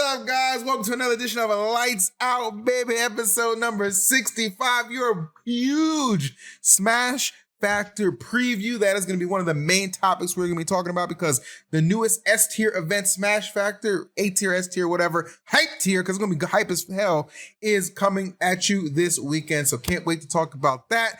up, guys? Welcome to another edition of Lights Out, baby, episode number 65. Your huge Smash Factor preview. That is going to be one of the main topics we're going to be talking about because the newest S-tier event, Smash Factor, A-tier, S-tier, whatever, hype tier, because it's going to be hype as hell, is coming at you this weekend. So can't wait to talk about that.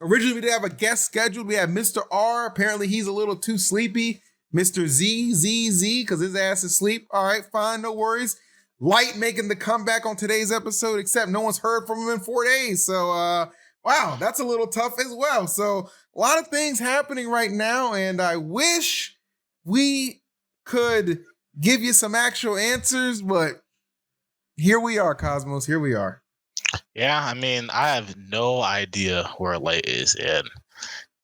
Originally, we did have a guest scheduled. We have Mr. R. Apparently, he's a little too sleepy. Mr. Z, because his ass is asleep. All right, fine, no worries. Light making the comeback on today's episode, except no one's heard from him in 4 days. So, wow, that's a little tough as well. So a lot of things happening right now, and I wish we could give you some actual answers, but here we are, Cosmos. Here we are. Yeah, I mean, I have no idea where Light is, and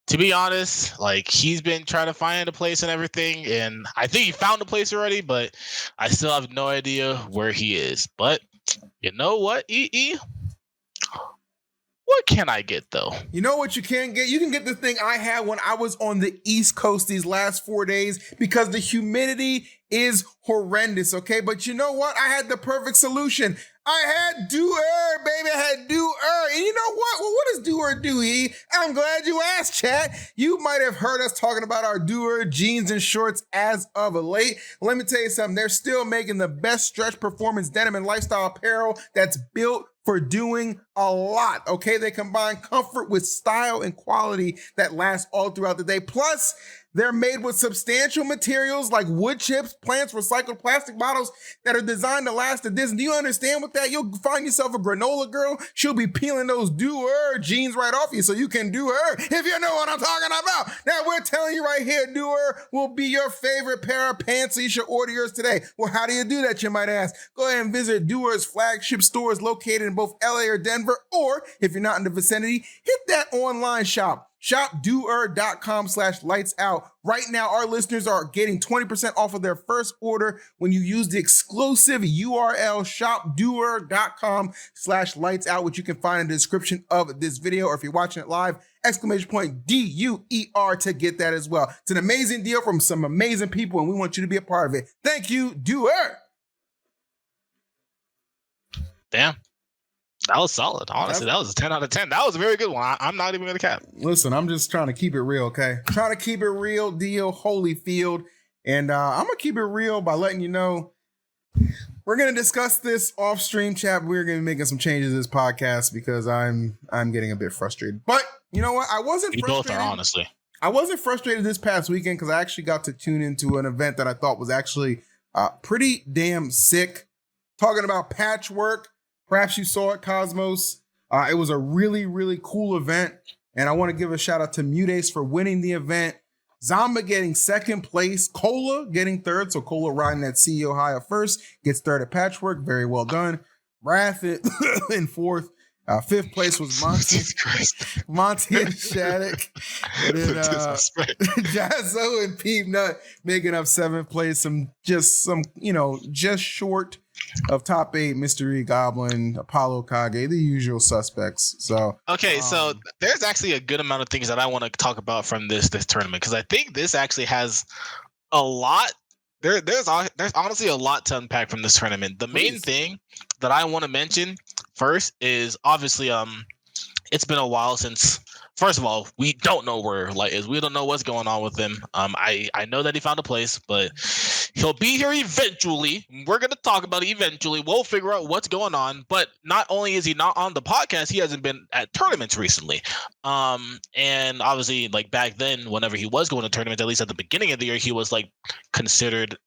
to be honest, like, he's been trying to find a place and everything, and I think he found a place already, but I still have no idea where he is. But you know what, EE? What can I get, though? You know what you can get? You can get the thing I had when I was on the East Coast these last 4 days because the humidity is horrendous, okay? But you know what? I had the perfect solution. I had DUER, baby. I had DUER. And you know what? Well, what does DUER do, E? I'm glad you asked, chat. You might have heard us talking about our DUER jeans and shorts as of late. Let me tell you something. They're still making the best stretch performance denim and lifestyle apparel that's built for doing a lot, okay? They combine comfort with style and quality that lasts all throughout the day. Plus, they're made with substantial materials like wood chips, plants, recycled plastic bottles that are designed to last a distance. Do you understand with that? You'll find yourself a granola girl. She'll be peeling those DUER jeans right off you so you can do her, if you know what I'm talking about. Now, we're telling you right here, DUER will be your favorite pair of pants, so you should order yours today. Well, how do you do that, you might ask? Go ahead and visit DUER's flagship stores located in both LA or Denver, or if you're not in the vicinity, hit that online shop. Shop DUER.com/lightsout. Right now, our listeners are getting 20% off of their first order when you use the exclusive URL shopDUER.com/lightsout, which you can find in the description of this video, or if you're watching it live, !DUER to get that as well. It's an amazing deal from some amazing people, and we want you to be a part of it. Thank you, DUER. Damn. That was solid. Honestly, that was a 10 out of 10. That was a very good one. I'm not even going to cap. Listen, I'm just trying to keep it real, okay? Trying to keep it real, deal, Holyfield. And I'm going to keep it real by letting you know we're going to discuss this off stream, chat. We're going to be making some changes to this podcast because I'm getting a bit frustrated. But you know what? I wasn't frustrated. We both are, honestly. I wasn't frustrated this past weekend because I actually got to tune into an event that I thought was actually pretty damn sick. Talking about Patchwork. Perhaps you saw it, Cosmos. It was a really, really cool event. And I want to give a shout out to MuteAce for winning the event. Zomba getting second place. Kola getting third. So Kola riding that CEO high at first. Gets third at Patchwork. Very well done. Wrath in fourth. Fifth place was Monty and Shattuck. And then Jazzo and Peep Nut making up seventh place. Just short of top 8, Mystery Goblin, Apollo Kage, the usual suspects. So okay, so there's actually a good amount of things that I want to talk about from this tournament because I think this actually has a lot. There's honestly a lot to unpack from this tournament. The main thing that I want to mention first is obviously it's been a while since. First of all, we don't know where Light is. We don't know what's going on with him. I know that he found a place, but he'll be here eventually. We're going to talk about it eventually. We'll figure out what's going on. But not only is he not on the podcast, he hasn't been at tournaments recently. And obviously, like back then, whenever he was going to tournaments, at least at the beginning of the year, he was like considered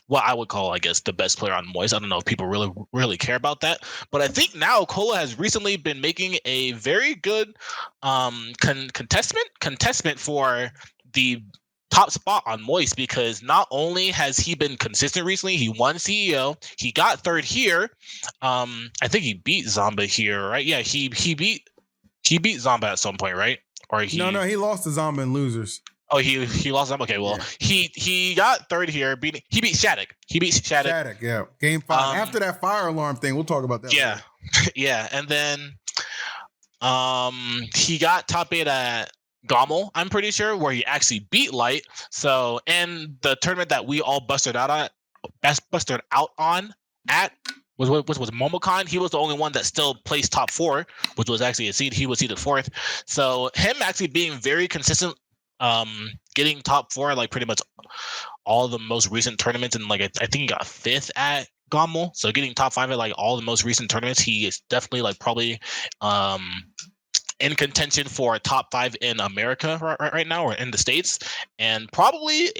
what I would call, I guess, the best player on Moist. I don't know if people really care about that, but I think now Kola has recently been making a very good contestment for the top spot on Moist because not only has he been consistent recently, he won CEO, he got third here. I think he beat Zomba here, right? Yeah, he beat Zomba at some point, right? Or he lost to Zomba and losers. Oh, he lost them. Okay, well, yeah. He got third here. He beat Shattuck. Shattuck, yeah. Game 5. After that fire alarm thing, we'll talk about that. Yeah, yeah. And then he got top 8 at Gommel, I'm pretty sure, where he actually beat Light. So, and the tournament that we all busted out at bustered out on at was Momocon. He was the only one that still placed top 4, which was actually a seed. He was seeded 4th. So him actually being very consistent, getting top 4 like pretty much all the most recent tournaments, and like I think he got 5th at Gommel. So getting top 5 at like all the most recent tournaments, he is definitely like probably in contention for a top 5 in America right now, or in the States, and probably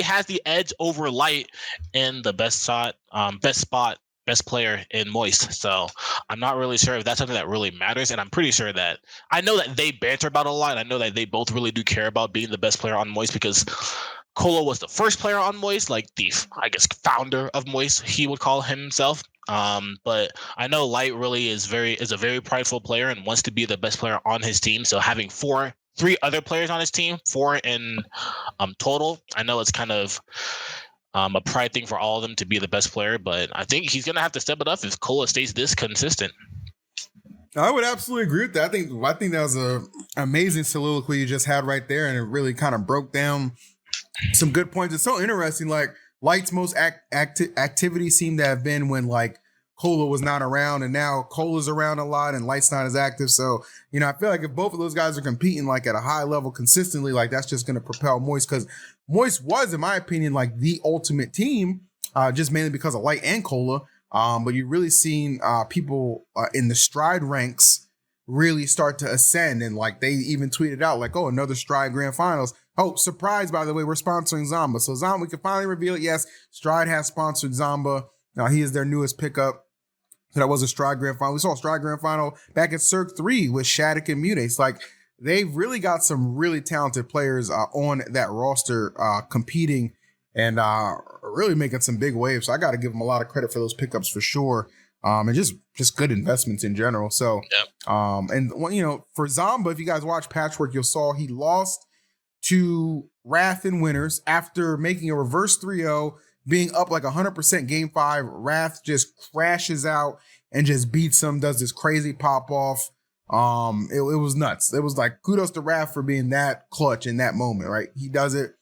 has the edge over Light in the best spot, best player in Moist. So I'm not really sure if that's something that really matters, and I'm pretty sure that I know that they banter about it a lot. I know that they both really do care about being the best player on Moist, because Kola was the first player on Moist, like the, I guess, founder of Moist, he would call himself. But I know Light really is a very prideful player and wants to be the best player on his team. So having 3 other players on his team, 4 in total, I know it's kind of a pride thing for all of them to be the best player, but I think he's gonna have to step it up if Kola stays this consistent. I would absolutely agree with that. I think that was a amazing soliloquy you just had right there, and it really kind of broke down some good points. It's so interesting. Like Light's most activity seemed to have been when like Kola was not around, and now Kola's around a lot and Light's not as active. So, you know, I feel like if both of those guys are competing like at a high level consistently, like that's just going to propel Moist, because Moist was, in my opinion, like the ultimate team, just mainly because of Light and Kola. But you've really seen people in the Stride ranks really start to ascend, and like they even tweeted out like, oh, another Stride Grand Finals. Oh, surprise, by the way, we're sponsoring Zomba. So Zomba, we can finally reveal it. Yes, Stride has sponsored Zomba. Now he is their newest pickup. So that was a Stride Grand Final. We saw a Stride Grand Final back at Cirque 3 with Shattuck and MuteAce. Like, they've really got some really talented players on that roster competing and really making some big waves. So I got to give them a lot of credit for those pickups for sure. And just good investments in general. So, and you know, for Zomba, if you guys watch Patchwork, you saw he lost to Wrath in winners after making a reverse 3-0, being up like 100% game 5. Wrath just crashes out and just beats him, does this crazy pop off. It was nuts. It was like kudos to Wrath for being that clutch in that moment, right? He does it.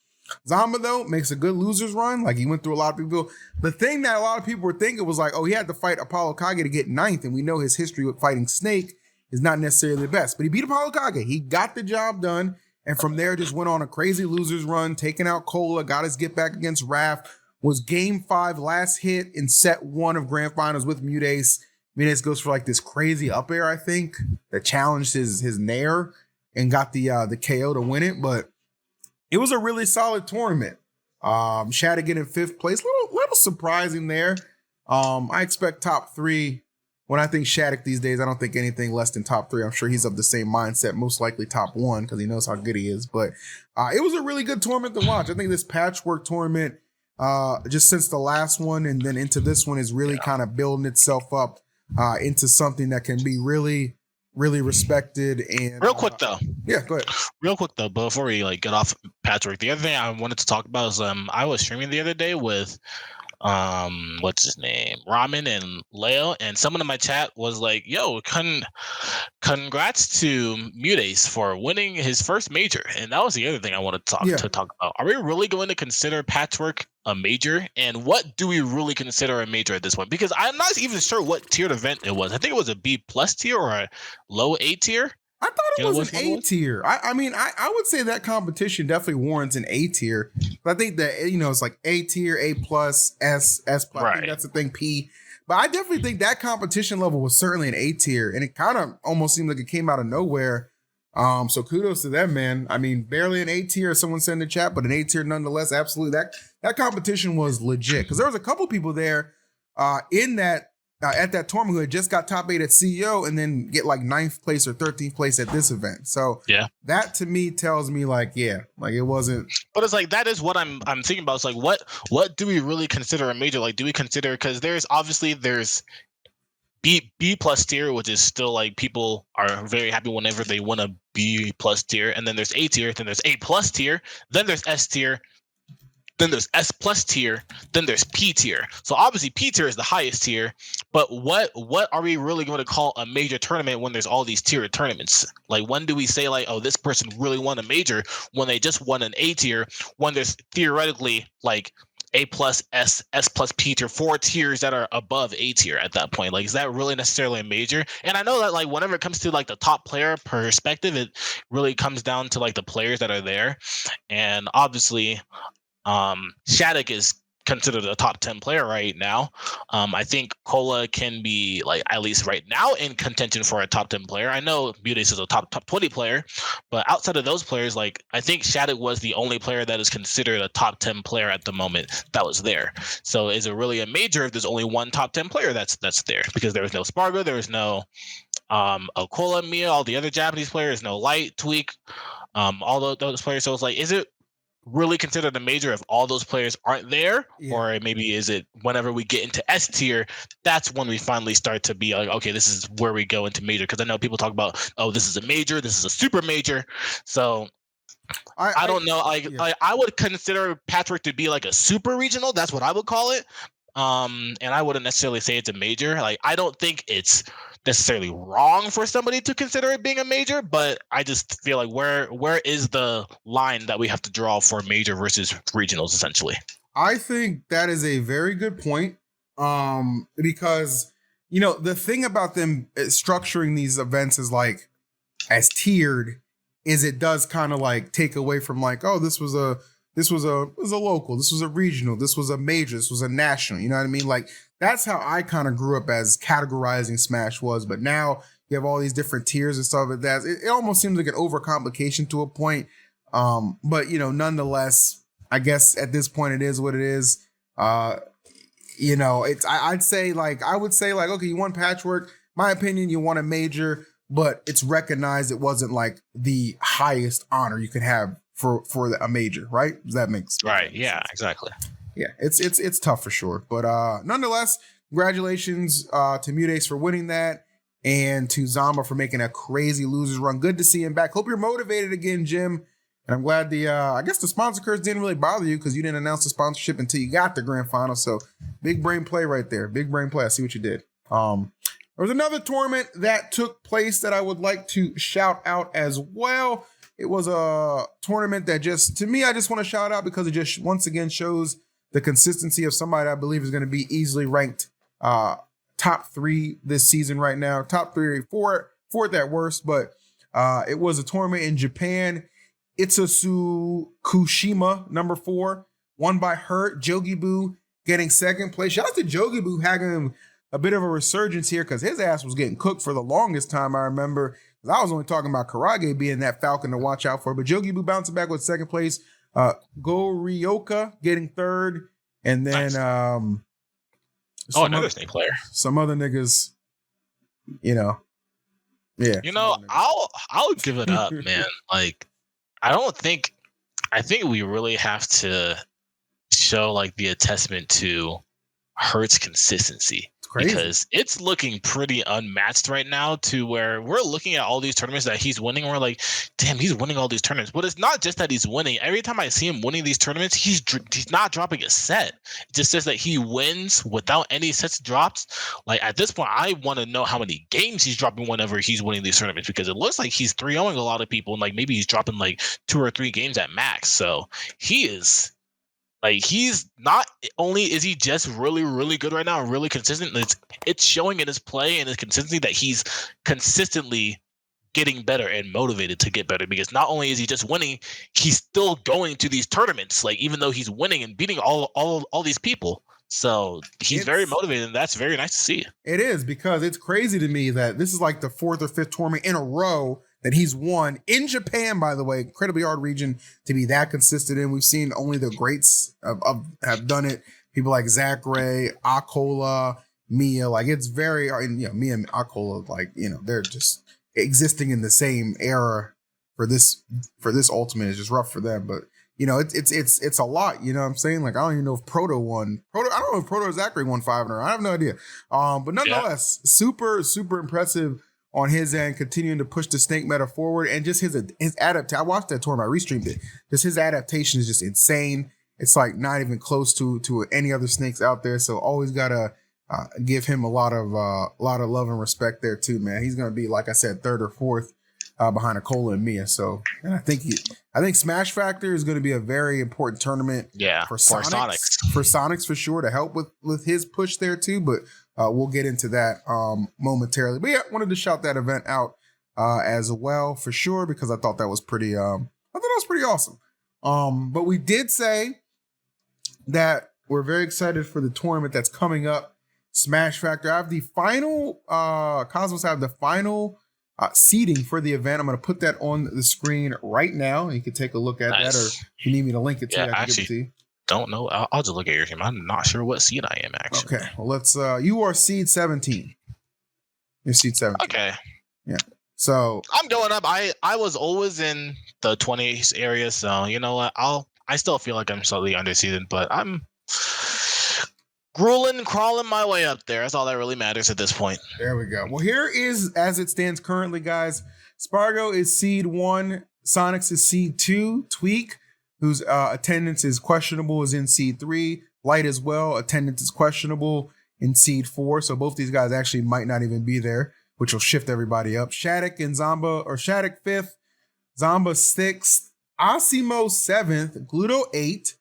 Zomba, though, makes a good loser's run. Like, he went through a lot of people. The thing that a lot of people were thinking was like, oh, he had to fight Apollo Kage to get 9th, and we know his history with fighting Snake is not necessarily the best. But he beat Apollo Kage. He got the job done, and from there just went on a crazy loser's run, taking out Kola, got his get back against Wrath, was game 5, last hit in set 1 of Grand Finals with MuteAce. MuteAce goes for like this crazy up air, I think, that challenged his nair and got the KO to win it. But it was a really solid tournament. Shattuck in 5th place, little surprising there. I expect top 3. When I think Shattuck these days, I don't think anything less than top 3. I'm sure he's of the same mindset, most likely top 1, because he knows how good he is. But it was a really good tournament to watch. I think this Patchwork tournament, just since the last one and then into this one, is really kind of building itself up into something that can be really, really respected. And real quick though, go ahead. Real quick though, before we like get off Patchwork, the other thing I wanted to talk about is I was streaming the other day with what's his name, Ramen and Leo, and someone in my chat was like, yo, congrats to MuteAce for winning his first major. And that was the other thing I wanted to talk about. Are we really going to consider Patchwork a major, and what do we really consider a major at this point? Because I'm not even sure what tiered event it was. I think it was a B+ tier or a low A tier. I thought it was an A tier. I mean, I would say that competition definitely warrants an A tier. But I think that, you know, it's like A tier, A+, S+. Right. I think that's the thing, P. But I definitely think that competition level was certainly an A tier, and it kind of almost seemed like it came out of nowhere. So kudos to them, man. I mean, barely an A tier, as someone said in the chat, but an A tier nonetheless. Absolutely, that competition was legit, because there was a couple people there in that at that tournament who had just got top 8 at CEO and then get like 9th place or 13th place at this event. So yeah, that to me tells me like, yeah, like it wasn't. But it's like, that is what I'm thinking about. It's like, what do we really consider a major? Like, do we consider, because there's B+ tier, which is still like people are very happy whenever they win a B+ tier, and then there's A tier, then there's A+ tier, then there's S tier, then there's S plus tier, then there's P tier. So obviously P tier is the highest tier, but what are we really going to call a major tournament when there's all these tiered tournaments? Like, when do we say like, oh, this person really won a major when they just won an A tier, when there's theoretically like A plus S plus P tier, 4 tiers that are above A tier at that point? Like, is that really necessarily a major? And I know that like whenever it comes to like the top player perspective, it really comes down to like the players that are there. And obviously Shattuck is considered a top 10 player right now. I think Kola can be like at least right now in contention for a top 10 player. I know MuteAce is a top 20 player, but outside of those players, like I think Shattuck was the only player that is considered a top 10 player at the moment that was there. So is it really a major if there's only one top 10 player that's there? Because there was no Spargo, there was no Kola, Mia, all the other Japanese players, no Light, Tweak, all those players. So it's like, is it really considered a major if all those players aren't there? Or maybe is it whenever we get into S tier, that's when we finally start to be like, okay, this is where we go into major? Because I know people talk about, oh, this is a major, this is a super major. So I don't know. I would consider Patchwork to be like a super regional. That's what I would call it. And I wouldn't necessarily say it's a major. Like, I don't think it's necessarily wrong for somebody to consider it being a major, but I just feel like where is the line that we have to draw for major versus regionals, essentially? I think that is a very good point. Because the thing about them structuring these events is like as tiered is it does kind of like take away from like, oh, this was a local, this was a regional, this was a major, this was a national. You know what I mean? Like, that's how I kind of grew up as categorizing Smash was. But now you have all these different tiers and stuff like that. It almost seems like an overcomplication to a point. But nonetheless, I guess at this point it is what it is. It's I would say like, okay, you won Patchwork. My opinion, you won a major, but it's recognized it wasn't like the highest honor you could have for a major, right? Does that make sense? Right. Yeah, exactly. Yeah, it's tough for sure. But nonetheless, congratulations to MuteAce for winning that, and to Zomba for making a crazy losers run. Good to see him back. Hope you're motivated again, Jim. And I'm glad I guess the sponsor curse didn't really bother you because you didn't announce the sponsorship until you got the grand final. So big brain play right there. Big brain play. I see what you did. There was another tournament that took place that I would like to shout out as well. It was a tournament that to me, I just want to shout out because it just once again shows the consistency of somebody I believe is going to be easily ranked top 3 this season right now. Top 3 or 4 at worst, but it was a tournament in Japan. Itsusu Kushima, number 4, won by Hurt. Jogibu getting second place. Shout out to Jogibu having a bit of a resurgence here because his ass was getting cooked for the longest time, I remember. I was only talking about Karage being that Falcon to watch out for, but Jogibu bouncing back with second place. Goryoka getting third, and then nice. Another snake player. Some other niggas, yeah. I'll give it up, man. Like, I think we really have to show like the attestment to Hurt's consistency. Because it's looking pretty unmatched right now, to where we're looking at all these tournaments that he's winning. And we're like, damn, he's winning all these tournaments. But it's not just that he's winning. Every time I see him winning these tournaments, he's not dropping a set. It just says that he wins without any sets drops. Like, at this point, I want to know how many games he's dropping whenever he's winning these tournaments, because it looks like he's 3-0ing a lot of people. And like maybe he's dropping like 2 or 3 games at max. So he is. Like, he's not only is he just really, really good right now and really consistent, it's showing in his play and his consistency that he's consistently getting better and motivated to get better, because not only is he just winning, he's still going to these tournaments, like even though he's winning and beating all these people. So he's very motivated, and that's very nice to see. It is, because it's crazy to me that this is like the 4th or 5th tournament in a row that he's won in Japan, by the way, incredibly hard region to be that consistent in. We've seen only the greats have done it. People like Zach Ray, Kola, Mia, like it's very, Mia and Kola, like, they're just existing in the same era for this ultimate is just rough for them. But, it's a lot, you know what I'm saying? Like, I don't even know if Proto won. I don't know if Proto or Zachary won 5 in a row. I have no idea. But nonetheless, super, super impressive on his end, continuing to push the snake meta forward, and just his adaptation. I watched that tournament, I restreamed it. Just his adaptation is just insane. it's like not even close to any other snakes out there. So always gotta give him a lot of love and respect there too, man. He's gonna be, like I said, third or fourth behind a Kola and Mia. So, and I think Smash Factor is going to be a very important tournament. Yeah, for Sonics for sure, to help with his push there too. But we'll get into that momentarily. But yeah, wanted to shout that event out as well for sure, because I thought that was pretty. I thought that was pretty awesome. But we did say that we're very excited for the tournament that's coming up, Smash Factor. I have the final Cosmos. I have the final seating for the event. I'm going to put that on the screen right now, and you can take a look at that, or if you need me to link it to you, I can give it to you. Don't know. I'll just look at your team. I'm not sure what seed I am actually. Okay, well let's. You are seed 17. You're seed 17. Okay. Yeah. So I'm going up. I was always in the 20s area, so you know what? I still feel like I'm slightly underseeded, but I'm crawling my way up there. That's all that really matters at this point. There we go. Well, here is as it stands currently, guys. Spargo is seed 1. Sonics is seed 2. Tweak, whose attendance is questionable, is in seed 3. Light as well. Attendance is questionable in seed 4. So both these guys actually might not even be there, which will shift everybody up. Shattuck and Zomba, or Shattuck 5th, Zomba 6th, Asimo 7th, Gluto 8th,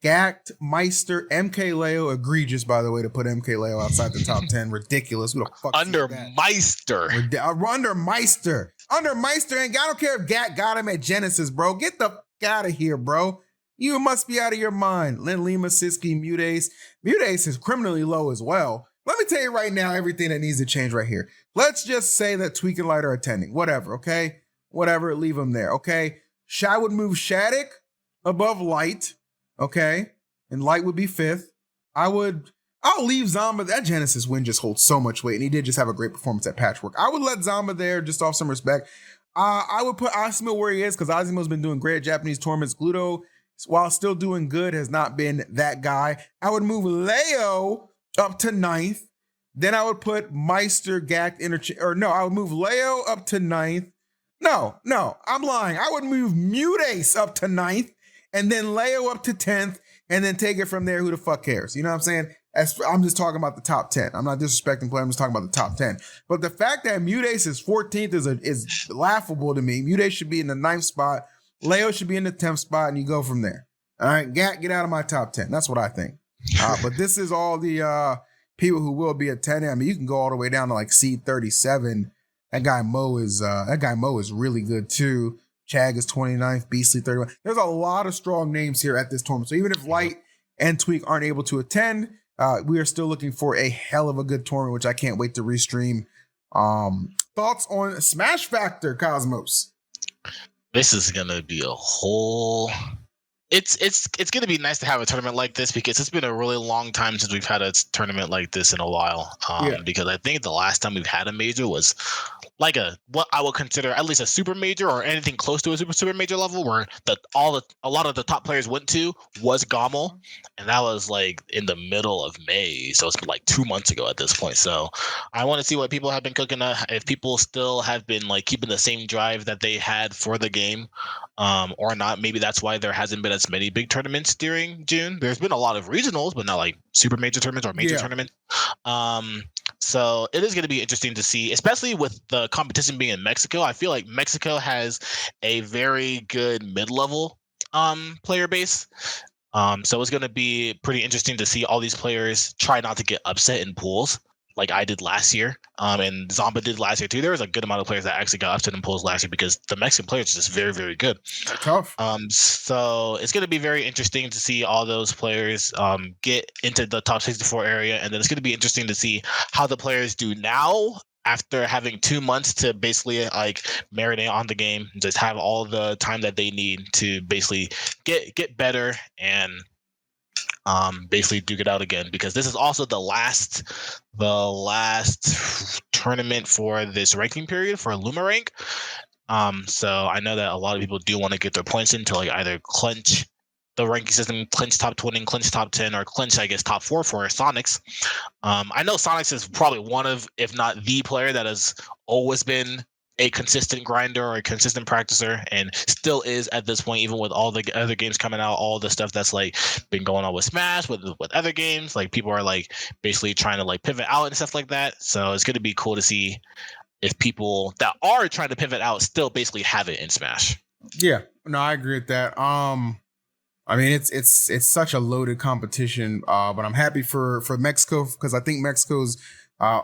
Gact, Meister, MKLEO, egregious, by the way, to put MKLEO outside the top 10. Ridiculous. Who the fuck under Meister. Under Meister. Under Meister. And I don't care if Gact got him at Genesis, bro. Get the fuck out of here, bro. You must be out of your mind. Lin Lima, Siski, MuteAce. MuteAce is criminally low as well. Let me tell you right now everything that needs to change right here. Let's just say that Tweak and Light are attending. Whatever, okay? Whatever, leave them there, okay? I would move Shattuck above Light. Okay, and Light would be 5th. I'll leave Zomba. That Genesis win just holds so much weight, and he did just have a great performance at Patchwork. I would let Zomba there just off some respect. I would put Asimo where he is, because Asimo's been doing great at Japanese tournaments. Gluto, while still doing good, has not been that guy. I would move Leo up to 9th. Then I would put Meister, Gact, I would move Leo up to 9th. No, I'm lying. I would move MuteAce up to 9th. And then Leo up to 10th, and then take it from there. Who the fuck cares? You know what I'm saying? I'm just talking about the top 10. I'm not disrespecting play. I'm just talking about the top 10. But the fact that MuteAce is 14th is laughable to me. MuteAce should be in the 9th spot. Leo should be in the 10th spot, and you go from there. All right, get out of my top 10. That's what I think. But this is all the people who will be attending. I mean, you can go all the way down to like seed 37. That guy Mo is really good too. Chag is 29th, Beastly 31. There's a lot of strong names here at this tournament. So even if Light and Tweak aren't able to attend, we are still looking for a hell of a good tournament, which I can't wait to restream. Thoughts on Smash Factor, Cosmos? This is gonna be a whole. It's gonna be nice to have a tournament like this, because it's been a really long time since we've had a tournament like this in a while. Because I think the last time we've had a major was like what I would consider at least a super major, or anything close to a super major level, where a lot of the top players went to was Gommel, and that was like in the middle of May, so it's like 2 months ago at this point. So I want to see what people have been cooking up, if people still have been like keeping the same drive that they had for the game, or not. Maybe that's why there hasn't been as many big tournaments during June. There's been a lot of regionals, but not like super major tournaments or major tournaments. So it is going to be interesting to see, especially with the competition being in Mexico. I feel like Mexico has a very good mid-level player base. So it's going to be pretty interesting to see all these players try not to get upset in pools, like I did last year, and Zomba did last year too. There was a good amount of players that actually got upset in pools last year, because the Mexican players are just very, very good. Tough. So it's going to be very interesting to see all those players get into the top 64 area, and then it's going to be interesting to see how the players do now after having 2 months to basically like marinate on the game, and just have all the time that they need to basically get better and basically duke it out again, because this is also the last tournament for this ranking period for Luma rank. So I know that a lot of people do want to get their points in to like either clinch the ranking system, clinch top 20, clinch top 10, or clinch, I guess, top 4 for Sonics. I know Sonics is probably one of, if not the player that has always been a consistent grinder or a consistent practicer, and still is at this point, even with all the other games coming out, all the stuff that's like been going on with Smash, with other games, like people are like basically trying to like pivot out and stuff like that. So it's going to be cool to see if people that are trying to pivot out still basically have it in Smash. Yeah, no, I agree with that. I mean, it's such a loaded competition, but I'm happy for Mexico because I think Mexico's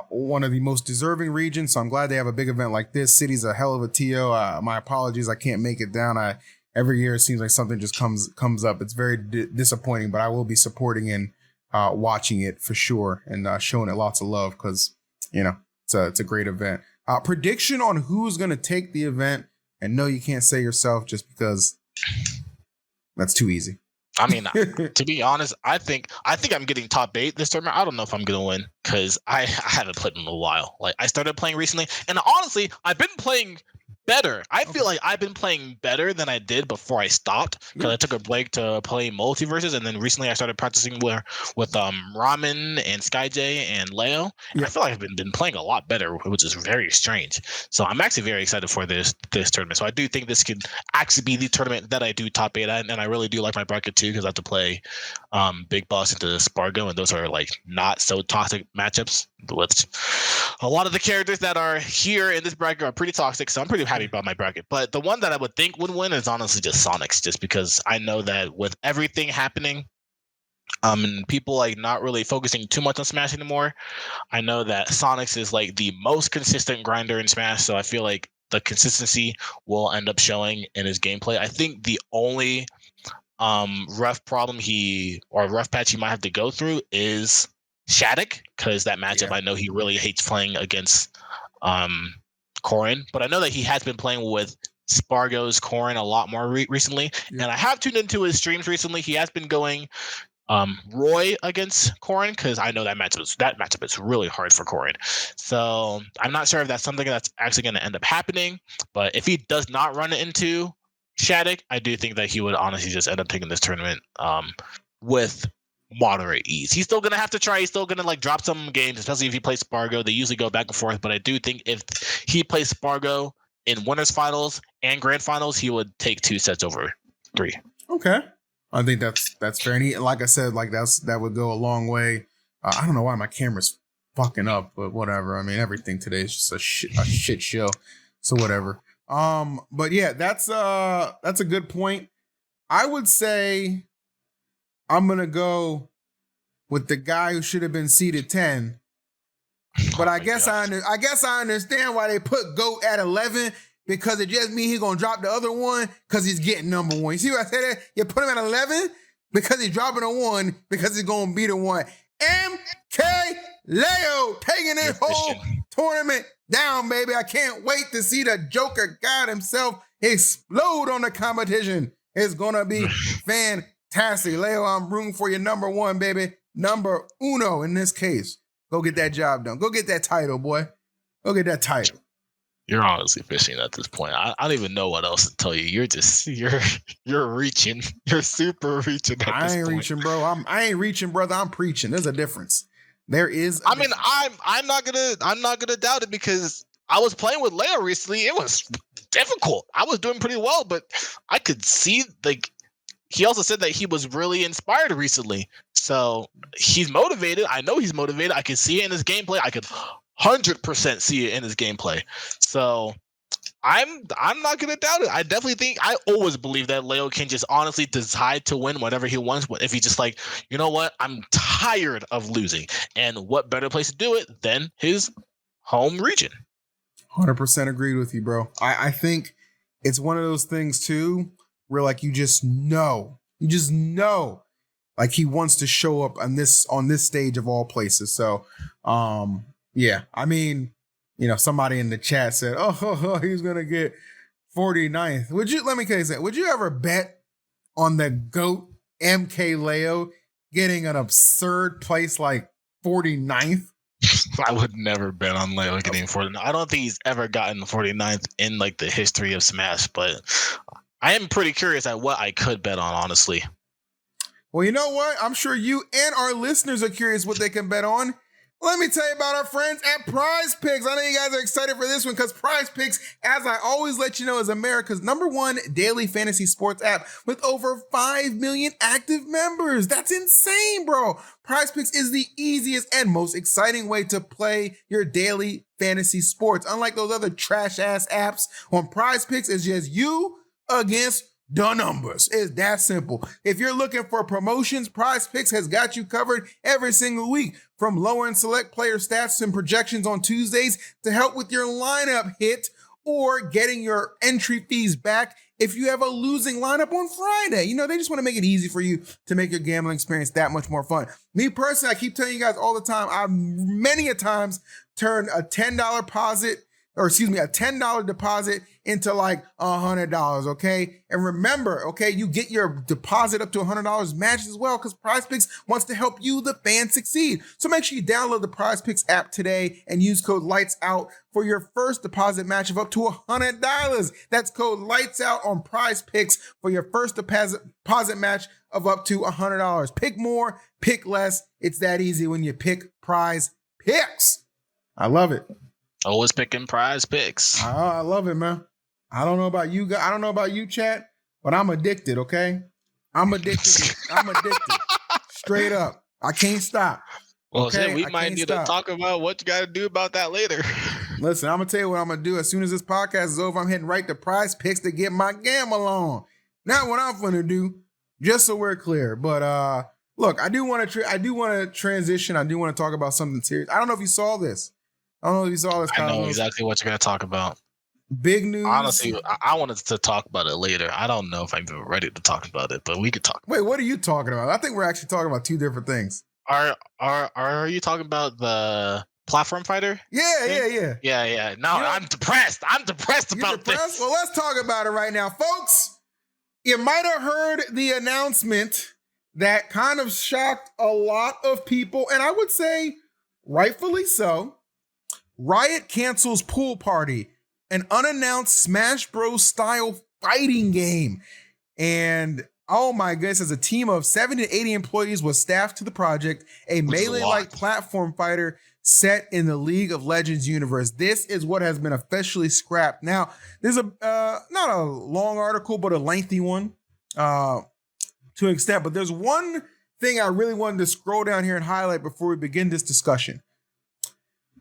one of the most deserving regions. So I'm glad they have a big event like this. City's a hell of a TO. My apologies, I can't make it down. Every year it seems like something just comes up. It's very disappointing, but I will be supporting and watching it for sure and showing it lots of love because it's a great event. Prediction on who's gonna take the event, and no, you can't say yourself just because. That's too easy. I mean, to be honest, I think I'm getting top 8 this tournament. I don't know if I'm gonna win because I haven't played in a while. Like I started playing recently, and honestly, I've been playing better. I feel like I've been playing better than I did before I stopped because I took a break to play multiverses, and then recently I started practicing with Ramen and SkyJ and Leo. And I feel like I've been playing a lot better, which is very strange. So I'm actually very excited for this tournament. So I do think this could actually be the tournament that I do top 8 at, and I really do like my bracket too because I have to play Big Boss into Spargo, and those are like not so toxic matchups. With a lot of the characters that are here in this bracket are pretty toxic, so I'm pretty happy about my bracket. But the one that I would think would win is honestly just Sonics, just because I know that with everything happening, and people like not really focusing too much on Smash anymore, I know that Sonics is like the most consistent grinder in Smash, so I feel like the consistency will end up showing in his gameplay. I think the only rough patch he might have to go through is Shattuck, because that matchup I know he really hates playing against Corrin, but I know that he has been playing with Spargo's Corrin a lot more recently, and I have tuned into his streams recently. He has been going Roy against Corrin because I know that matchup is really hard for Corrin. So I'm not sure if that's something that's actually going to end up happening, but if he does not run it into Shattuck, I do think that he would honestly just end up taking this tournament with moderate ease. He's still gonna have to try. He's still gonna like drop some games, especially if he plays Spargo. They usually go back and forth, but I do think if he plays Spargo in winners finals and grand finals, he would take 2 sets over 3. Okay, I think that's fair. And like I said, like that would go a long way. I don't know why my camera's fucking up, but whatever. I mean, everything today is just a shit show. So whatever. But yeah, that's a good point. I would say I'm gonna go with the guy who should have been seeded 10. But I guess I understand why they put GOAT at 11, because it just means he's gonna drop the other one because he's getting number 1. You see what I said? You put him at 11 because he's dropping a 1 because he's gonna beat a 1. MKLEO taking this whole tournament down, baby. I can't wait to see the Joker God himself explode on the competition. It's gonna be fantastic. Leo, I'm rooting for you, number 1, baby. Number uno in this case. Go get that job done. Go get that title, boy. Go get that title. You're honestly fishing at this point. I don't even know what else to tell you. You're reaching. You're super reaching at this point. I ain't reaching, bro. I ain't reaching, brother. I'm preaching. There's a difference. There is. I mean, I'm not gonna doubt it, because I was playing with Leo recently. It was difficult. I was doing pretty well, but I could see, like, he also said that he was really inspired recently. So he's motivated. I know he's motivated. I can see it in his gameplay. I could 100% see it in his gameplay. So I'm not gonna doubt it. I definitely think, I always believe that Leo can just honestly decide to win whatever he wants. If he's just like, you know what, I'm tired of losing, and what better place to do it than his home region. 100% agreed with you, bro. I think it's one of those things too, where like you just know, like he wants to show up on this stage of all places. So, yeah, I mean, somebody in the chat said, oh, he's gonna get 49th. Let me tell you something. Would you ever bet on the GOAT MKLEO getting an absurd place like 49th? I would never bet on Leo getting 49th. I don't think he's ever gotten 49th in like the history of Smash, but I am pretty curious at what I could bet on, honestly. Well, you know what? I'm sure you and our listeners are curious what they can bet on. Let me tell you about our friends at Prize Picks. I know you guys are excited for this one because Prize Picks, as I always let you know, is America's #1 daily fantasy sports app with over 5 million active members. That's insane, bro. Prize Picks is the easiest and most exciting way to play your daily fantasy sports. Unlike those other trash-ass apps, on Prize Picks, it's just you against the numbers. It's that simple. If you're looking for promotions, Prize Picks has got you covered every single week. From lowering select player stats and projections on Tuesdays to help with your lineup hit or getting your entry fees back if you have a losing lineup on Friday. You know, they just want to make it easy for you to make your gambling experience that much more fun. Me personally, I keep telling you guys all the time, I've many a times turned a $10 deposit into like $100, okay? And remember, okay, you get your deposit up to $100 matched as well because Prize Picks wants to help you, the fan, succeed. So make sure you download the Prize Picks app today and use code LIGHTSOUT for your first deposit match of up to $100. That's code LIGHTSOUT on Prize Picks for your first deposit match of up to $100. Pick more, pick less. It's that easy when you pick Prize Picks. I love it. Always picking Prize Picks. I love it, man. I don't know about you guys. I don't know about you, chat, but I'm addicted, okay? I'm addicted. I'm addicted. Straight up. I can't stop. Well, okay? shit, we might need to talk about what you got to do about that later. Listen, I'm going to tell you what I'm going to do. As soon as this podcast is over, I'm heading right to Prize Picks to get my gamble on. Not what I'm going to do, just so we're clear. But look, I do want to transition. I do want to talk about something serious. I don't know if you saw this. I don't know if you saw this. I know exactly what you're going to talk about. Big news. Honestly, I wanted to talk about it later. I don't know if I'm even ready to talk about it, but we could talk. Wait, what are you talking about? I think we're actually talking about two different things. Are you talking about the platform fighter? Yeah. No, I'm depressed. I'm depressed about this. Well, let's talk about it right now, folks. You might have heard the announcement that kind of shocked a lot of people, and I would say rightfully so. Riot cancels Pool Party, an unannounced Smash Bros style fighting game. And oh my goodness, as a team of 70 to 80 employees was staffed to the project, a Melee-like platform fighter set in the League of Legends universe. This is what has been officially scrapped. Now, there's a not a long article, but a lengthy one to an extent. But there's one thing I really wanted to scroll down here and highlight before we begin this discussion.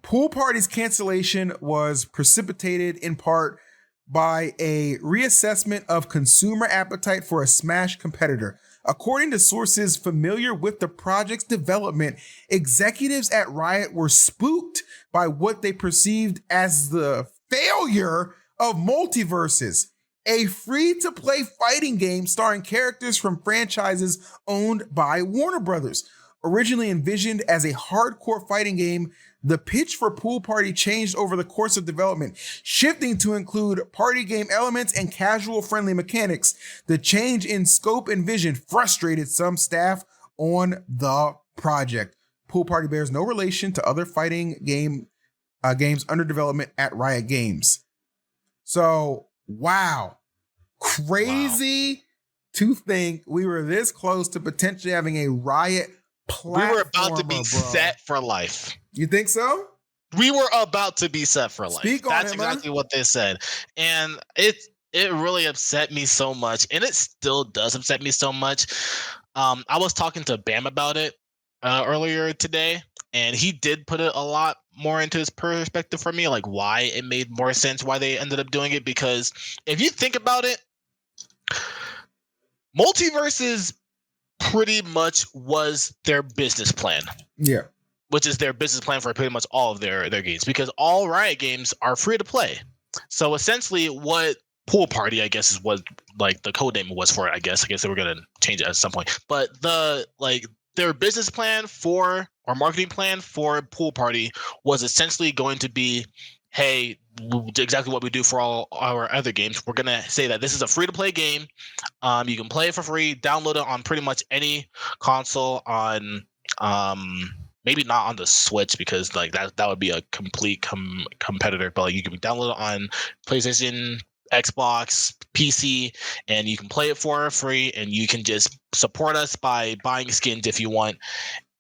Pool Party's cancellation was precipitated in part by a reassessment of consumer appetite for a Smash competitor. According to sources familiar with the project's development, executives at Riot were spooked by what they perceived as the failure of Multiverses, a free-to-play fighting game starring characters from franchises owned by Warner Brothers. Originally envisioned as a hardcore fighting game, the pitch for Pool Party changed over the course of development, shifting to include party game elements and casual-friendly mechanics. The change in scope and vision frustrated some staff on the project. Pool Party bears no relation to other fighting games under development at Riot Games. So, wow. Crazy to think we were this close to potentially having a Riot platformer. We were about to be set for life. You think so? We were about to be set for life. That's exactly what they said. And it really upset me so much. And it still does upset me so much. I was talking to Bam about it earlier today, and he did put it a lot more into his perspective for me, like why it made more sense, why they ended up doing it. Because if you think about it, Multiverses pretty much was their business plan. Yeah. Which is their business plan for pretty much all of their games, because all Riot games are free to play. So essentially what Pool Party, I guess, is what like the code name was for it, I guess they were going to change it at some point. But their business plan or marketing plan for Pool Party was essentially going to be, hey, exactly what we do for all our other games. We're going to say that this is a free-to-play game. You can play it for free, download it on pretty much any console on maybe not on the Switch, because like that would be a complete competitor, but like you can download it on PlayStation, Xbox, PC, and you can play it for free, and you can just support us by buying skins if you want.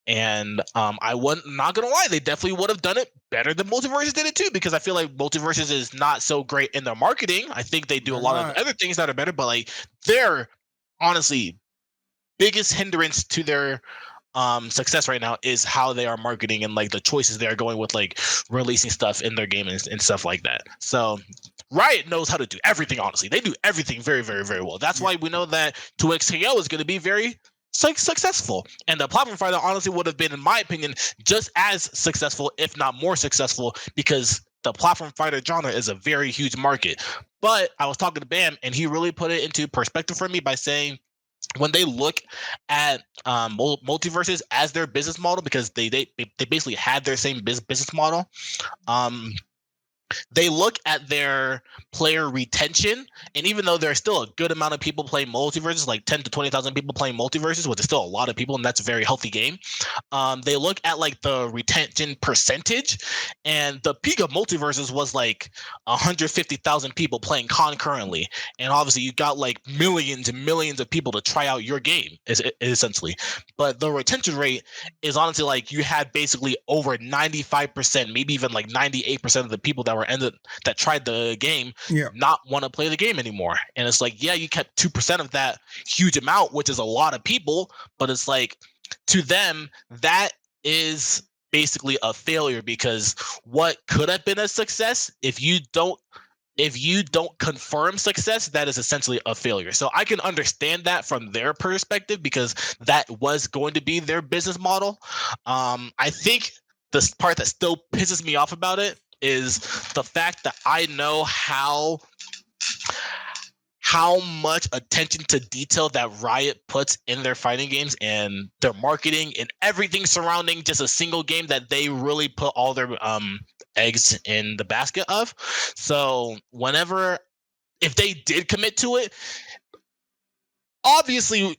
And I wouldn't, not gonna lie, they definitely would have done it better than Multiverses did it too, because I feel like Multiverses is not so great in their marketing. I think they do a lot of other things that are better, but like their honestly biggest hindrance to their success right now is how they are marketing and like the choices they are going with, like releasing stuff in their game and stuff like that. So Riot knows how to do everything. Honestly, they do everything very, very, very well. That's why we know that 2XKO is going to be very successful, and the platform fighter honestly would have been, in my opinion, just as successful, if not more successful, because the platform fighter genre is a very huge market. But I was talking to Bam, and he really put it into perspective for me by saying, when they look at multiverses as their business model, because they basically had their same business model, um, they look at their player retention, and even though there's still a good amount of people playing multiverses, like 10 to 20,000 people playing multiverses, which is still a lot of people, and that's a very healthy game. They look at like the retention percentage, and the peak of multiverses was like 150,000 people playing concurrently, and obviously you got like millions and millions of people to try out your game, essentially. But the retention rate is honestly like you had basically over 95%, maybe even like 98% of the people that that tried the game not want to play the game anymore. And it's like, yeah, you kept 2% of that huge amount, which is a lot of people, but it's like, to them, that is basically a failure, because what could have been a success, if you don't confirm success, that is essentially a failure. So I can understand that from their perspective, because that was going to be their business model. I think the part that still pisses me off about it is the fact that I know how much attention to detail that Riot puts in their fighting games and their marketing and everything surrounding just a single game, that they really put all their eggs in the basket of. So if they did commit to it, obviously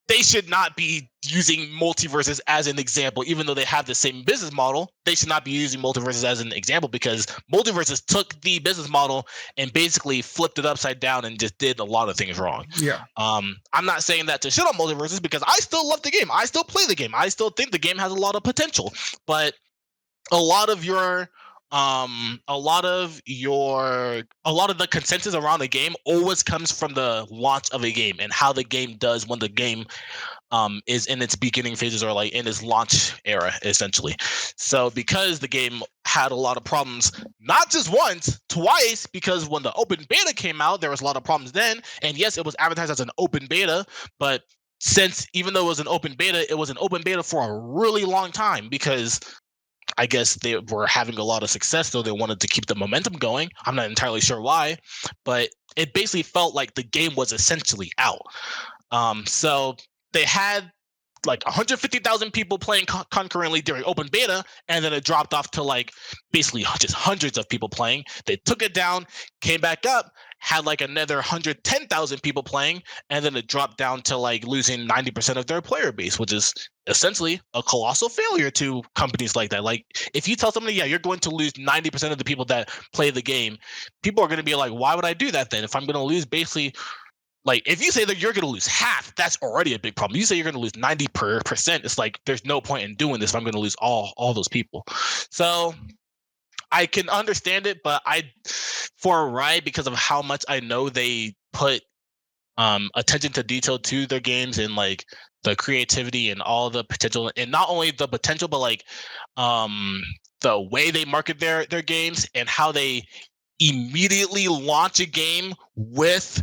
they should not be using multiverses as an example. Even though they have the same business model, they should not be using multiverses as an example, because multiverses took the business model and basically flipped it upside down and just did a lot of things wrong. I'm not saying that to shit on multiverses, because I still love the game. I still play the game. I still think the game has a lot of potential, but a lot of the consensus around a game always comes from the launch of a game and how the game does when the game is in its beginning phases, or like in its launch era, essentially. So because the game had a lot of problems, not just once, twice, because when the open beta came out, there was a lot of problems then. And yes, it was advertised as an open beta, but since, even though it was an open beta for a really long time, because I guess they were having a lot of success, so they wanted to keep the momentum going. I'm not entirely sure why, but it basically felt like the game was essentially out. So they had like 150,000 people playing concurrently during open beta, and then it dropped off to like basically just hundreds of people playing. They took it down, came back up, had like another 110,000 people playing, and then it dropped down to like losing 90% of their player base, which is essentially a colossal failure to companies like that. Like, if you tell somebody, yeah, you're going to lose 90% of the people that play the game, people are going to be like, why would I do that then? If I'm going to lose basically, like, if you say that you're going to lose half, that's already a big problem. You say you're going to lose 90%, it's like, there's no point in doing this if I'm going to lose all those people. So I can understand it, but for Riot, because of how much I know they put attention to detail to their games, and like the creativity and all the potential, and not only the potential, but like the way they market their games, and how they immediately launch a game with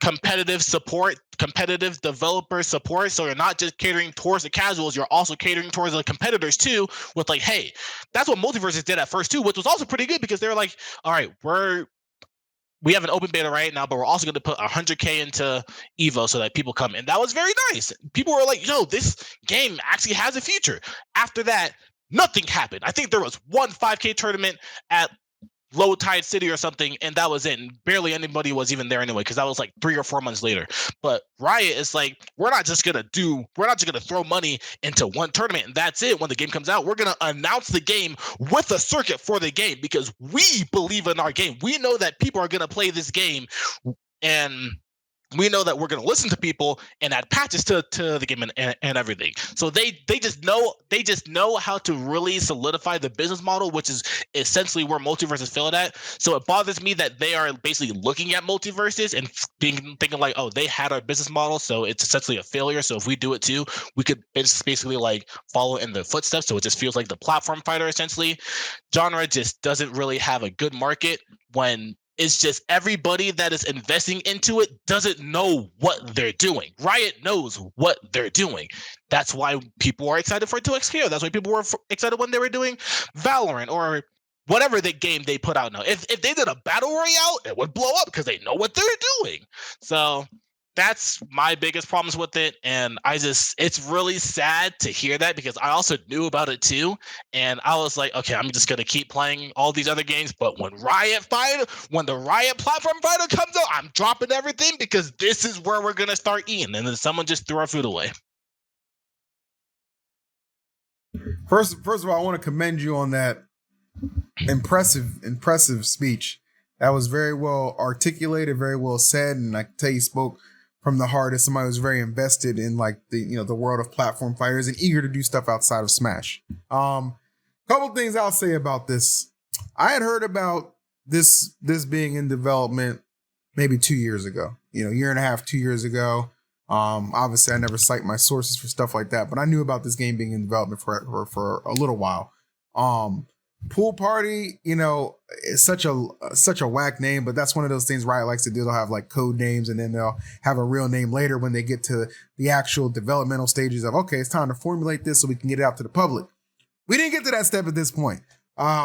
competitive support, competitive developer support. So you're not just catering towards the casuals, you're also catering towards the competitors too, with like, hey, that's what Multiverses did at first too, which was also pretty good, because they're like, all right, we have an open beta right now, but we're also going to put 100K into Evo so that people come. And that was very nice. People were like, yo, this game actually has a future. After that, nothing happened. I think there was one 5K tournament at Low Tide City or something, and that was it. And barely anybody was even there anyway, because that was like 3 or 4 months later. But Riot is like, we're not just gonna throw money into one tournament and that's it. When the game comes out, we're gonna announce the game with a circuit for the game, because we believe in our game. We know that people are gonna play this game, and we know that we're going to listen to people and add patches to the game and everything. So they just know how to really solidify the business model, which is essentially where multiverses failed at. So it bothers me that they are basically looking at multiverses and thinking like, oh, they had our business model, so it's essentially a failure. So if we do it too, we could basically like follow in the footsteps. So it just feels like the platform fighter essentially. Genre just doesn't really have a good market when it's just everybody that is investing into it doesn't know what they're doing. Riot knows what they're doing. That's why people are excited for 2XKO. That's why people were excited when they were doing Valorant or whatever the game they put out now. If they did a battle royale, it would blow up because they know what they're doing. So that's my biggest problems with it. And it's really sad to hear that because I also knew about it too. And I was like, okay, I'm just going to keep playing all these other games. But when the Riot platform fighter comes out, I'm dropping everything because this is where we're going to start eating. And then someone just threw our food away. First of all, I want to commend you on that impressive speech. That was very well articulated, very well said. And I can tell you spoke from the heart as somebody who's very invested in like the world of platform fighters and eager to do stuff outside of Smash. Couple things I'll say about this. I had heard about this being in development maybe 2 years ago, year and a half, 2 years ago. Obviously I never cite my sources for stuff like that, but I knew about this game being in development for a little while. Pool Party, is such a whack name, but that's one of those things Riot likes to do. They'll have like code names and then they'll have a real name later when they get to the actual developmental stages of, okay, it's time to formulate this so we can get it out to the public. We didn't get to that step at this point,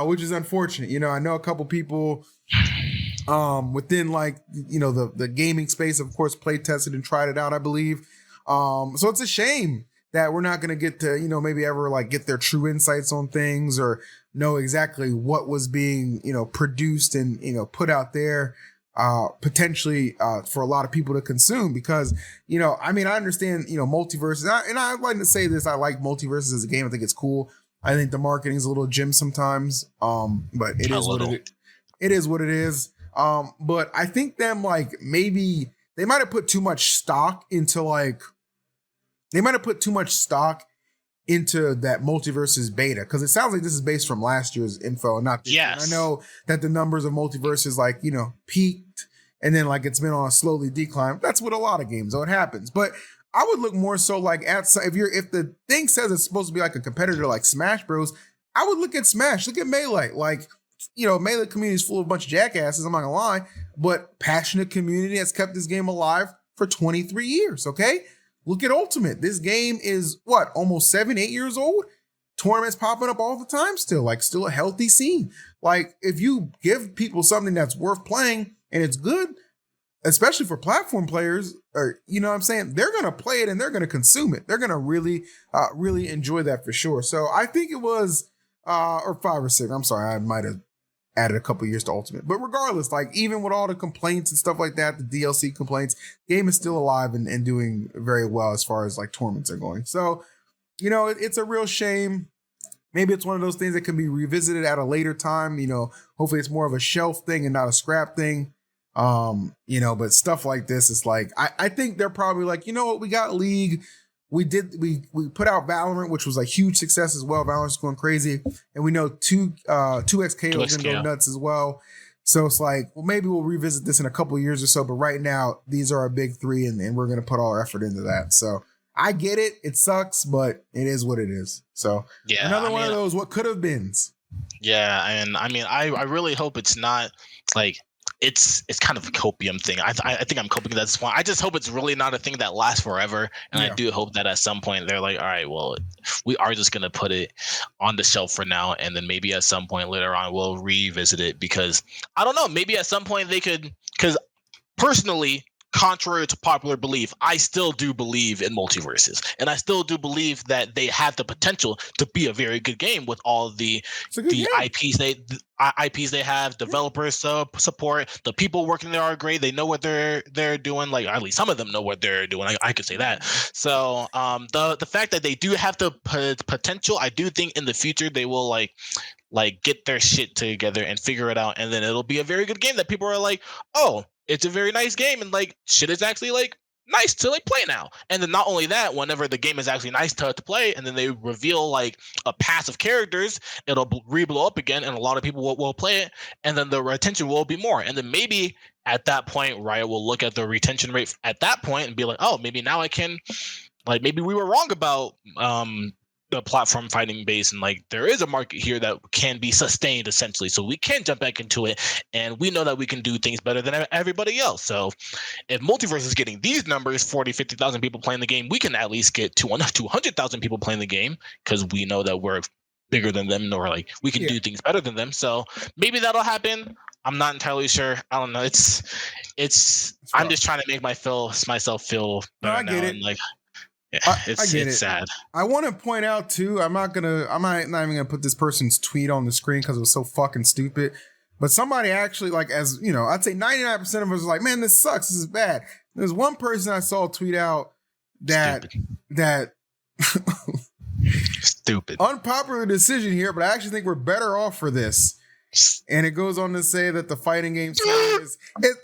which is unfortunate. I know a couple people within like, the gaming space, of course, play tested and tried it out, I believe. So it's a shame that we're not going to get to, maybe ever like get their true insights on things or know exactly what was being, produced and, put out there potentially for a lot of people to consume because, I understand, multiverses and I like to say this. I like multiverses as a game. I think it's cool. I think the marketing is a little gym sometimes. But it is what it is. But I think them like maybe they might have put too much stock into that multiverses beta because it sounds like this is based from last year's info, not this. Yes. And I know that the numbers of multiverses like peaked and then like it's been on a slowly decline. That's what a lot of games, though it happens. But I would look more so like if the thing says it's supposed to be like a competitor like Smash Bros, I would look at Smash, look at Melee. Like, Melee community is full of a bunch of jackasses, I'm not gonna lie, but passionate community has kept this game alive for 23 years, okay? Look at Ultimate. This game is almost 7-8 years old. Tournaments popping up all the time still, like still a healthy scene. Like if you give people something that's worth playing and it's good, especially for platform players, or what I'm saying, they're gonna play it and they're gonna consume it. They're gonna really enjoy that for sure. So I think it was or 5 or 6. I'm sorry, I might have added a couple years to Ultimate. But regardless, like even with all the complaints and stuff like that, the DLC complaints, game is still alive and doing very well as far as like tournaments are going. So, it's a real shame. Maybe it's one of those things that can be revisited at a later time. Hopefully it's more of a shelf thing and not a scrap thing. But stuff like this is like, I think they're probably like, we got League. We put out Valorant, which was a huge success as well. Valorant's going crazy. And we know 2XKO is going to go nuts as well. So it's like, well, maybe we'll revisit this in a couple of years or so. But right now, these are our big three, and we're going to put all our effort into that. So I get it. It sucks, but it is what it is. So another one of those what could have been. Yeah, and I really hope it's not like it's kind of a copium thing. I think I'm coping with that at this point. I just hope it's really not a thing that lasts forever. And I do hope that at some point they're like, all right, well, we are just going to put it on the shelf for now. And then maybe at some point later on, we'll revisit it because I don't know, maybe at some point they could, because personally, contrary to popular belief, I still do believe in multiverses, and I still do believe that they have the potential to be a very good game with all the IPs they have, developers support, the people working there are great. They know what they're doing. Like at least some of them know what they're doing. I could say that. So the fact that they do have the potential, I do think in the future they will like get their shit together and figure it out, and then it'll be a very good game that people are like, oh, it's a very nice game, and like shit is actually like nice to like play now. And then not only that, whenever the game is actually nice to play, and then they reveal like a pass of characters, it'll re-blow up again, and a lot of people will play it, and then the retention will be more. And then maybe at that point, Riot will look at the retention rate at that point and be like, oh, maybe now I can, like, maybe we were wrong about the platform fighting base, and like there is a market here that can be sustained essentially, so we can jump back into it, and we know that we can do things better than everybody else. So if Multiverse is getting these numbers, 40,000-50,000 people playing the game, we can at least get 200,000 people playing the game, because we know that we're bigger than them, or like we can do things better than them. So maybe that'll happen. I'm not entirely sure. I don't know. It's I'm just trying to make myself feel better. I get it. And like, yeah, it's sad. I want to point out too, I'm not even gonna put this person's tweet on the screen because it was so fucking stupid. But somebody actually, like, as you know, I'd say 99% of us was like, man, this sucks. This is bad. There's one person I saw tweet out that stupid unpopular decision here, but I actually think we're better off for this. And it goes on to say that the fighting game is,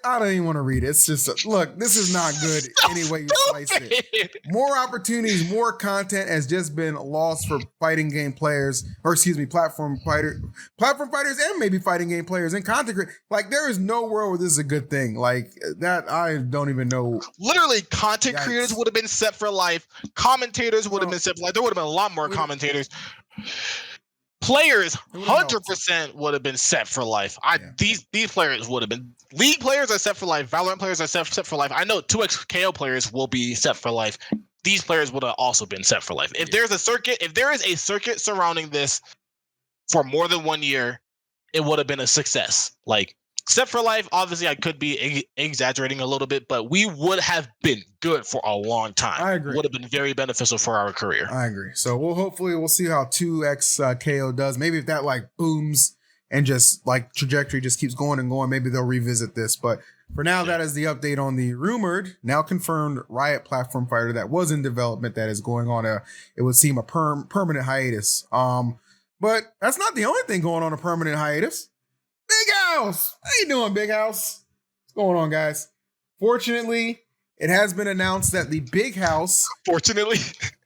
I don't even want to read it. It's just, look, this is not good any way you slice it. More opportunities, more content has just been lost for fighting game players, or excuse me, platform fighters, and maybe fighting game players and content creators. Like, there is no world where this is a good thing. Like, that, I don't even know. Literally, content creators would have been set for life. Commentators would have been set for life. There would have been a lot more commentators. Players 100% would have been set for life. These players would have been. League players are set for life. Valorant players are set for life. I know 2x players will be set for life. These players would have also been set for life. If there is a circuit surrounding this for more than 1 year, it would have been a success. Like, set for life, obviously I could be exaggerating a little bit, but we would have been good for a long time. I agree. Would have been very beneficial for our career. I agree. So we'll see how 2x KO does. Maybe if that like booms and just like trajectory just keeps going and going, maybe they'll revisit this. But for now, that is the update on the rumored, now confirmed Riot platform fighter that was in development that is going on it would seem a permanent hiatus. But that's not the only thing going on a permanent hiatus. Big House! How you doing, Big House? What's going on, guys? Fortunately, it has been announced that the Big House... Fortunately?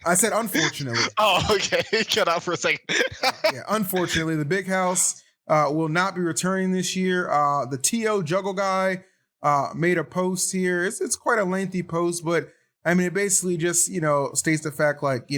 I said unfortunately. Oh, okay. Cut out for a second. Yeah, unfortunately, the Big House will not be returning this year. The TO Juggle guy made a post here. It's quite a lengthy post, but I mean, it basically just, states the fact like,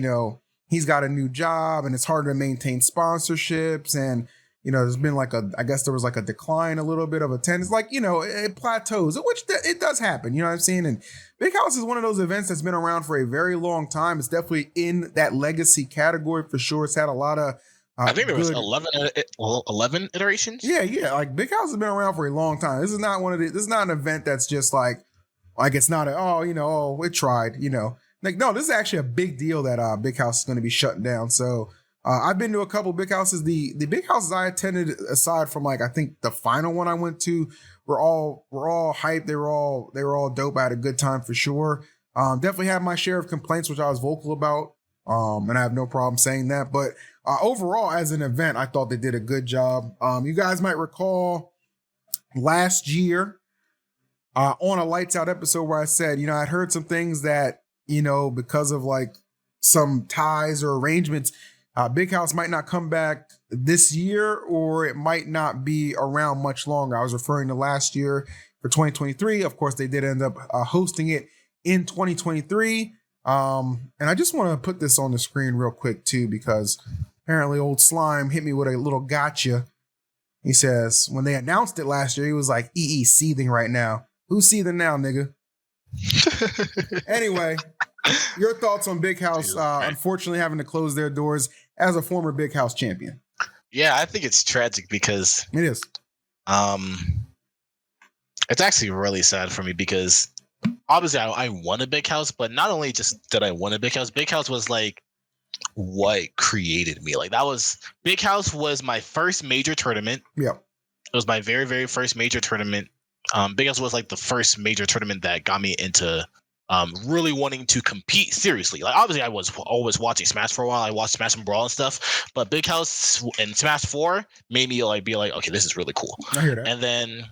he's got a new job and it's hard to maintain sponsorships, and there's been I guess there was like a decline a little bit of attendance, like, it plateaus, which it does happen, you know what I'm saying? And Big House is one of those events that's been around for a very long time. It's definitely in that legacy category for sure. It's had a lot of, I think there was 11 iterations. Yeah. Like, Big House has been around for a long time. This is not this is not an event that's just like it's not it tried, like, no, this is actually a big deal that Big House is going to be shutting down. So, I've been to a couple big houses. The big houses I attended, aside from I think the final one I went to, were all hyped. They were all dope. I had a good time for sure. Definitely had my share of complaints, which I was vocal about. And I have no problem saying that. But overall, as an event, I thought they did a good job. You guys might recall last year on a Lights Out episode where I said, I'd heard some things that, because of some ties or arrangements, Big House might not come back this year, or it might not be around much longer. I was referring to last year for 2023. Of course, they did end up hosting it in 2023. And I just want to put this on the screen real quick too, because apparently old Slime hit me with a little gotcha. He says, when they announced it last year, he was like, EE seething right now. Who's seething now, nigga? Anyway, your thoughts on Big House unfortunately having to close their doors as a former Big House champion? Yeah, I think it's tragic because it is. It's actually really sad for me because obviously I won a Big House, but not only just did I win a Big House was like what created me. Like, Big House was my first major tournament. Yeah. It was my very, very first major tournament. Big House was like the first major tournament that got me into really wanting to compete seriously. Like obviously I was always watching Smash for a while. I watched Smash and Brawl and stuff, but Big House and Smash 4 made me like be like, okay, this is really cool. I hear that. And then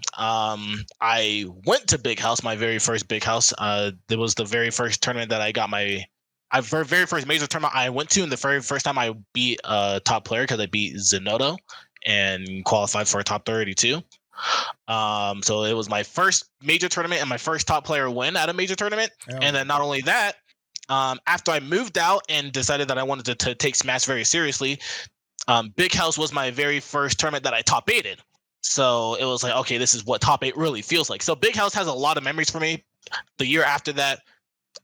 I went to Big House, my very first Big House. It was the very first tournament that I got my very first major tournament I went to, and the very first time I beat a top player because I beat Zenodo and qualified for a top 32. So it was my first major tournament and my first top player win at a major tournament. And then not only that, after I moved out and decided that I wanted to take Smash very seriously, Big House was my very first tournament that I top 8'd. So it was like, okay, this is what top 8 really feels like. So Big House has a lot of memories for me. The year after that,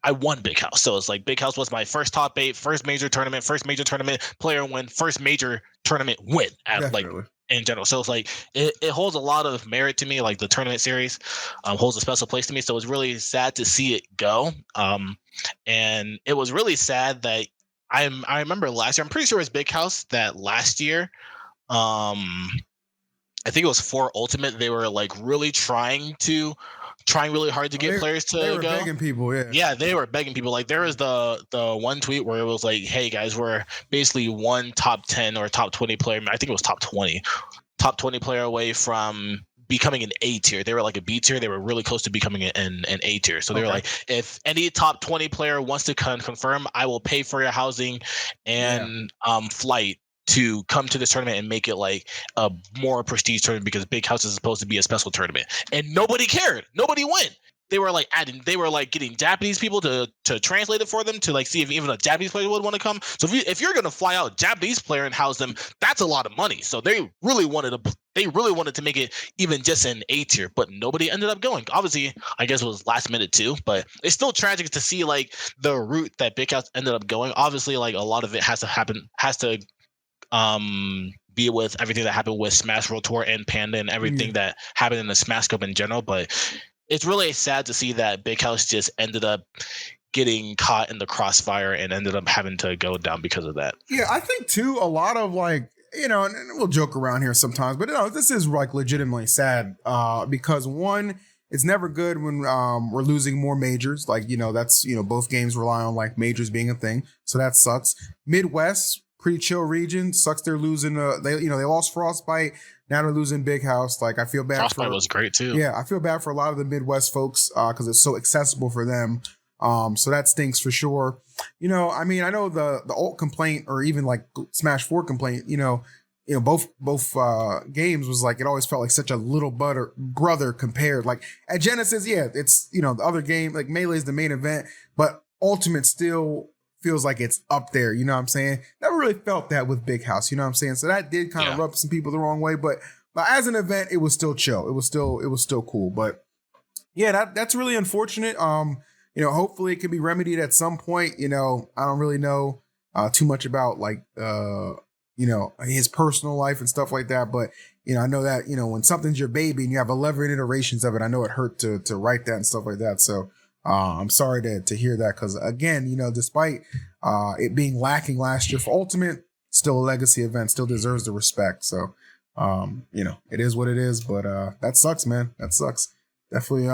I won Big House. So it's like Big House was my first top 8, first major tournament player win, first major tournament win at, like in general. So it's like it holds a lot of merit to me. Like the tournament series holds a special place to me. So it was really sad to see it go. And it was really sad that I remember last year, I'm pretty sure it was Big House that last year, I think it was for Ultimate, they were like really trying really hard to get players to go. They were begging people, yeah, they were begging people. Like there was the one tweet where it was like, hey guys, we're basically one top 10 or top 20 player, I think it was top 20 player away from becoming an A tier. They were like a B tier. They were really close to becoming an A tier. So they were like, if any top 20 player wants to confirm, I will pay for your housing and flight to come to this tournament and make it like a more prestige tournament, because Big House is supposed to be a special tournament. And nobody cared. Nobody went. They were like getting Japanese people to translate it for them to like see if even a Japanese player would want to come. So if you're gonna fly out a Japanese player and house them, that's a lot of money. So they really wanted to make it even just an A tier, but nobody ended up going. Obviously, I guess it was last minute too, but it's still tragic to see like the route that Big House ended up going. Obviously, like a lot of it has to be with everything that happened with Smash World Tour and Panda and everything that happened in the Smash Cup in general. But it's really sad to see that Big House just ended up getting caught in the crossfire and ended up having to go down because of that. Yeah, I think too, a lot of like, and we'll joke around here sometimes, but this is like legitimately sad because one, it's never good when we're losing more majors. Like, that's, both games rely on like majors being a thing. So that sucks. Midwest, pretty chill region. Sucks they're losing. They lost Frostbite. Now they're losing Big House. Like I feel bad. Frostbite was great too. Yeah, I feel bad for a lot of the Midwest folks because it's so accessible for them. So that stinks for sure. I mean, I know the ult complaint or even like Smash 4 complaint. Both games was like it always felt like such a little brother compared. Like at Genesis, it's the other game like Melee is the main event, but Ultimate still feels like it's up there, you know what I'm saying? Never really felt that with Big House, you know what I'm saying? So that did kind of rub some people the wrong way, but as an event, it was still chill. It was still cool. But yeah, that's really unfortunate. Hopefully it can be remedied at some point. I don't really know too much about like his personal life and stuff like that, but I know that when something's your baby and you have 11 iterations of it, I know it hurt to write that and stuff like that. So I'm sorry to hear that because, again, despite it being lacking last year for Ultimate, still a legacy event, still deserves the respect. So, it is what it is. But that sucks, man. That sucks. Definitely.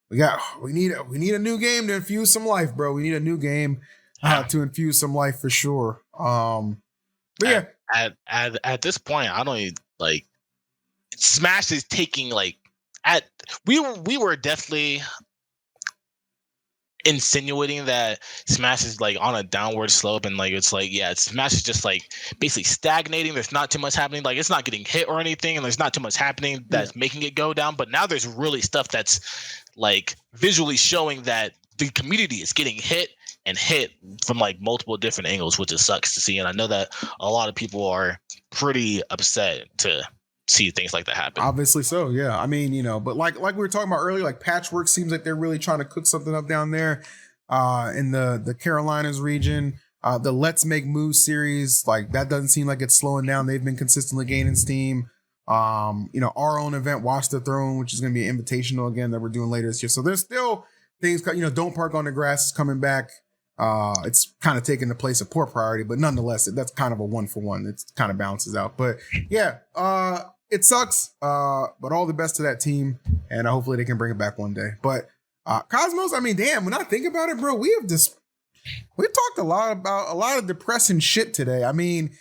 We need a new game to infuse some life, bro. We need a new game to infuse some life for sure. But yeah, at this point, I don't even, like Smash is taking like we were definitely insinuating that Smash is like on a downward slope, and like it's like Smash is just like basically stagnating. There's not too much happening. Like it's not getting hit or anything, and there's not too much happening that's making it go down. But now there's really stuff that's like visually showing that the community is getting hit from like multiple different angles, which just sucks to see. And I know that a lot of people are pretty upset to see things like that happen. Obviously so, yeah. I mean, but like we were talking about earlier, like Patchwork seems like they're really trying to cook something up down there in the Carolinas region. The Let's Make Moves series, like that doesn't seem like it's slowing down. They've been consistently gaining steam. Our own event, Watch the Throne, which is going to be an invitational again that we're doing later this year. So there's still things, Don't Park on the Grass is coming back. It's kind of taking the place of Poor Priority, but nonetheless, that's kind of a 1-for-1. It kind of balances out. But yeah, it sucks, but all the best to that team, and hopefully they can bring it back one day. But Cosmos, I mean, damn, when I think about it, bro, we talked a lot about a lot of depressing shit today. I mean,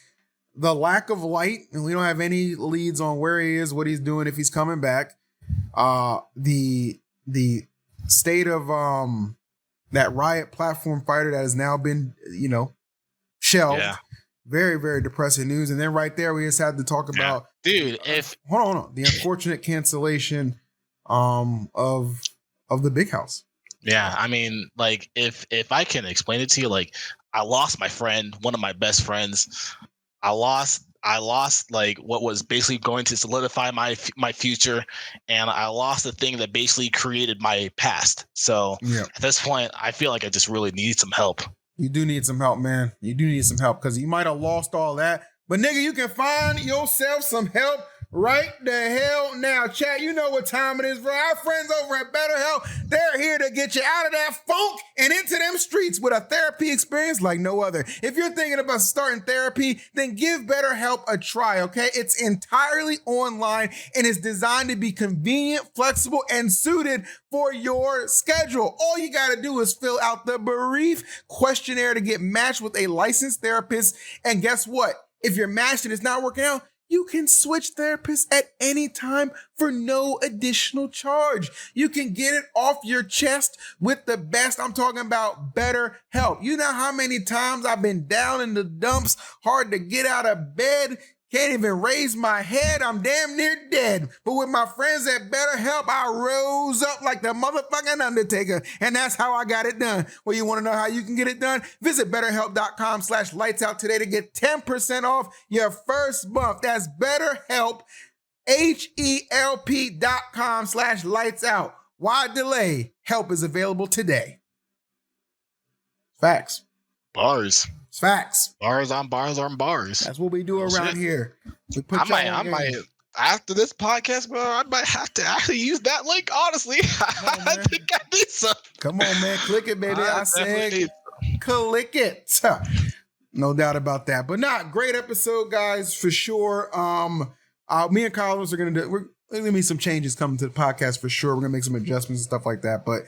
the lack of light, and we don't have any leads on where he is, what he's doing, if he's coming back. The state of that Riot platform fighter that has now been, shelved. Yeah. Very, very depressing news. And then right there, we just had to talk about, dude. Hold on, the unfortunate cancellation of the big house. Yeah, I mean, like if I can explain it to you, like I lost my friend, one of my best friends. I lost like what was basically going to solidify my future, and I lost the thing that basically created my past. So at this point, I feel like I just really need some help. You do need some help, man. You do need some help because you might have lost all that, but nigga, you can find yourself some help right the hell now. Chat, you know what time it is, bro. Our friends over at BetterHelp, they're here to get you out of that funk and into them streets with a therapy experience like no other. If you're thinking about starting therapy, then give BetterHelp a try, okay? It's entirely online and is designed to be convenient, flexible, and suited for your schedule. All you got to do is fill out the brief questionnaire to get matched with a licensed therapist. And guess what? If you're matched and it's not working out, you can switch therapists at any time for no additional charge. You can get it off your chest with the best. I'm talking about BetterHelp. You know how many times I've been down in the dumps, hard to get out of bed, can't even raise my head. I'm damn near dead. But with my friends at BetterHelp, I rose up like the motherfucking Undertaker. And that's how I got it done. Well, you want to know how you can get it done? Visit BetterHelp.com/lightsout today to get 10% off your first month. That's BetterHelp, HELP.com/lightsout. Why delay? Help is available today. Facts. Bars. It's facts. Bars on bars on bars. That's what we do around here. We put I might after this podcast, bro. I might have to actually use that link. Honestly, I think I need some. Come on, man, click it, baby. I said, click it. No doubt about that. But not great episode, guys, for sure. Me and Carlos are gonna do. There's gonna be some changes coming to the podcast for sure. We're gonna make some adjustments and stuff like that, but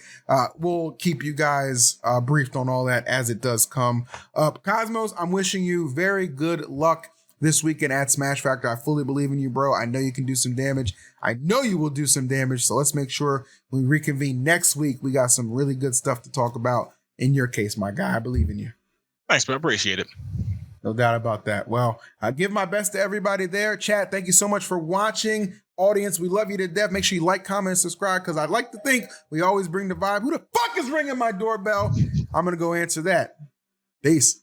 we'll keep you guys briefed on all that as it does come up. Cosmos, I'm wishing you very good luck this weekend at Smash Factor. I fully believe in you, bro. I know you can do some damage. I know you will do some damage. So let's make sure when we reconvene next week, we got some really good stuff to talk about. In your case, my guy, I believe in you. Thanks, man. Appreciate it. No doubt about that. Well, I give my best to everybody there. Chat, thank you so much for watching. Audience, we love you to death. Make sure you like, comment, and subscribe because I'd like to think we always bring the vibe. Who the fuck is ringing my doorbell? I'm going to go answer that. Peace.